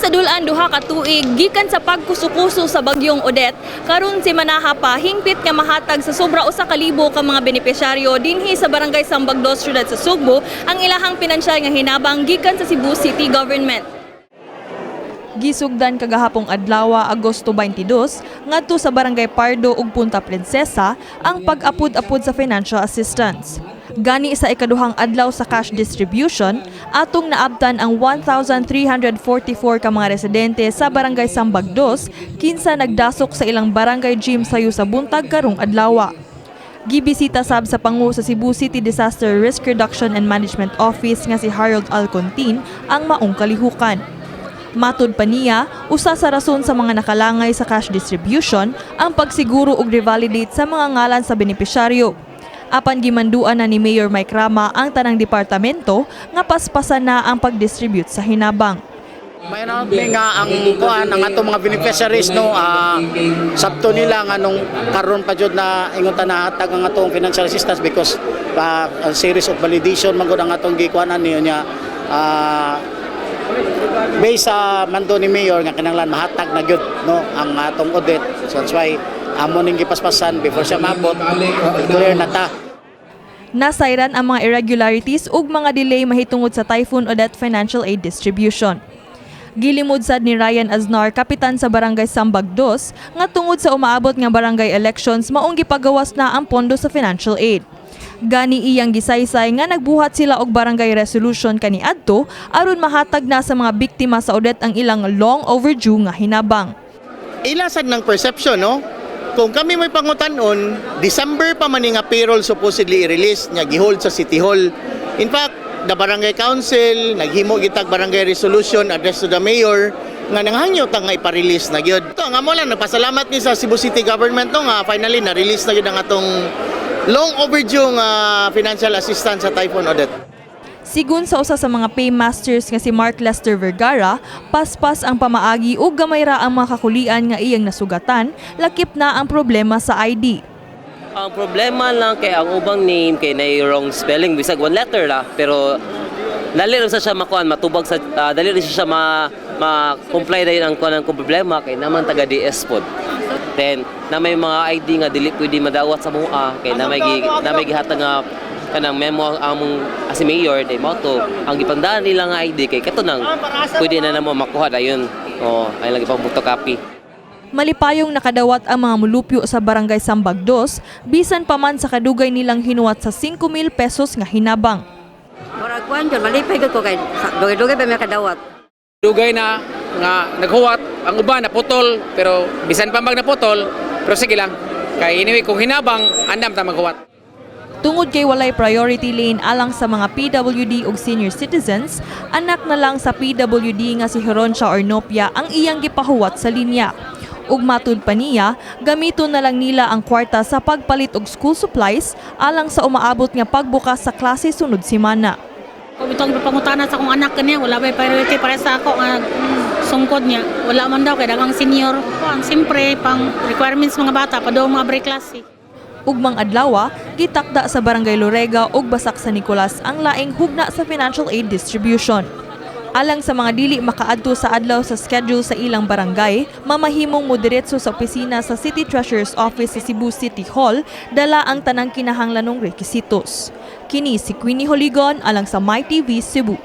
Nasadulan duha ka tuig gikan sa pagkusukuso sa bagyong Odette, karon si Manaha pa hingpit nga mahatag sa sobra usa ka libo ka mga benepisyaryo dinhi sa barangay Sambag 2 syudad sa Sugbo ang ilahang pinansyal nga hinabang gikan sa Cebu City Government. Gisugdan kagahapong adlaw Agosto 22 ngadto sa Barangay Pardo ug Punta Princesa ang pag-apod-apod sa financial assistance. Gani sa ikaduhang adlaw sa cash distribution, atong naabtan ang 1,344 ka mga residente sa Barangay Sambag 2 kinsa nagdasok sa ilang barangay gym sayo sa buntag karong adlaw. Gibisita sab sa pangu sa Cebu City Disaster Risk Reduction and Management Office nga si Harold Alcontin ang maong kalihukan. Matud pa niya, usa sa rason sa mga nakalangay sa cash distribution ang pagsiguro ug revalidate sa mga ngalan sa benepisyaryo. Apan gimanduan na ni Mayor Mike Rama ang tanang departamento nga paspasan na ang pag-distribute sa hinabang. Mayroon nga ang kuan ang atong mga beneficiaries no sabto nila nga nung karon pa jud na ingon ta nahatag ang atong financial assistance because a series of validation man gud ang atong gikuanan niya based sa mando ni Mayor nga kinahanglan mahatag na gyud no ang atong audit. So that's why amo ning gipaspasan before siya maabot clear na ta. Nasayran ang mga irregularities ug mga delay mahitungod sa Typhoon Odette financial aid distribution. Gilimod sad ni Ryan Aznar, kapitan sa Barangay Sambag 2, nga tungod sa umaabot nga barangay elections maong gipagawas na ang pondo sa financial aid. Gani iyang gisaysay nga nagbuhat sila og barangay resolution kaniadto aron mahatag na sa mga biktima sa Odette ang ilang long overdue nga hinabang. Ilasad ng perception no. Kung kami may pangutanon, December pa man nga payroll supposedly i-release nya gihold sa City Hall. In fact, the Barangay Council naghimo gitag barangay resolution addressed to the mayor nga nanghangyo ta nga ipa-release na gyud. To nga mo lang nagpasalamat ni sa Cebu City Government no nga finally na-release na gyud ang atong long overdue nga financial assistance sa Typhoon Odette. Sigun sa usa sa mga paymasters nga si Mark Lester Vergara, paspas ang pamaagi ug gamay ra ang mga kakulian nga iyang nasugatan, lakip na ang problema sa ID. Ang problema lang kay ang ubang name kay nay wrong spelling bisag one letter la pero dali rin siya makuan matubag sa dali rin siya ma-comply dahil ang kuan problema kay naman taga DS pod. Then na may mga ID nga dili pwede madawat sa mua kay na may gihatag nga kanang memo ang as mayor day mo to ang gipangdaan nila nga ID kay kato nang pwede na namo makuha dayon ay lagi pang photocopy. Malipayong nakadawat ang mga mulupyo sa Barangay Sambag 2 bisan pa man sa kadugay nilang hinuwat sa 5,000 pesos nga hinabang. Murag kuan jud malipay gud ko kay dugay-dugay pa may kadawat. Dugay na nga naghuwat ang uban na putol pero bisan pa mag naputol pero sige lang kay anyway kung hinabang andam ta maghuwat. Tungod kay walay priority lane alang sa mga PWD ug senior citizens, anak na lang sa PWD nga si Heroncia Ornopia ang iyang gipahuwat sa linya. Ug matud pa niya, gamiton na lang nila ang kwarta sa pagpalit og school supplies alang sa umaabot nga pagbukas sa klase sunod semana. Kung itong pangutana sa akong anak kaniya, wala ba priority para sa ako nga sungkod niya. Wala man daw kay dagang senior. Siyempre, pang requirements mga bata, pa daw mga break klase. Ugmang adlaw, gitakda sa Barangay Lorega ug Basak sa Nicolas ang laing hugna sa financial aid distribution. Alang sa mga dili makaadto sa adlaw sa schedule sa ilang barangay, mamahimong moderetso sa opisina sa City Treasurer's Office sa Cebu City Hall dala ang tanang kinahanglanong requisitos. Kini si Queenie Holigon alang sa MyTV Cebu.